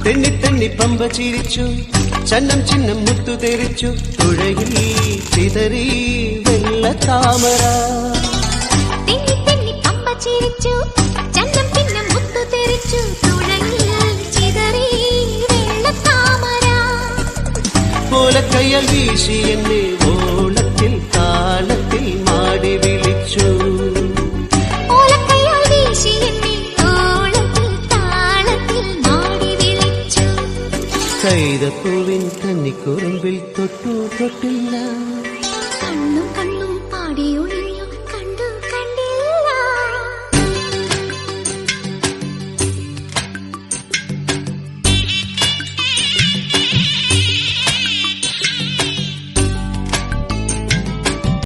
തെന്നി തെന്നി പമ്പ ചിരിച്ചു, ചന്നം ചിന്നം മുത്തു തെറിച്ചു, തുഴയിൽ ചിതറി വെള്ള താമര. തെന്നി തെന്നി പമ്പ ചിരിച്ചു, ചന്നം ചിന്നം മുത്തു തെറിച്ചു, തുഴയിൽ ചിതറി വെള്ള താമര. ഓലക്കയ്യാൽ വീശി എന്നെ ഓളത്തിൽ താളത്തിൽ മാടി വിളിച്ചു. കൈതപ്പൂവിൻ കന്നിക്കുറുമ്പിൽ തൊട്ടു തൊട്ടിൽ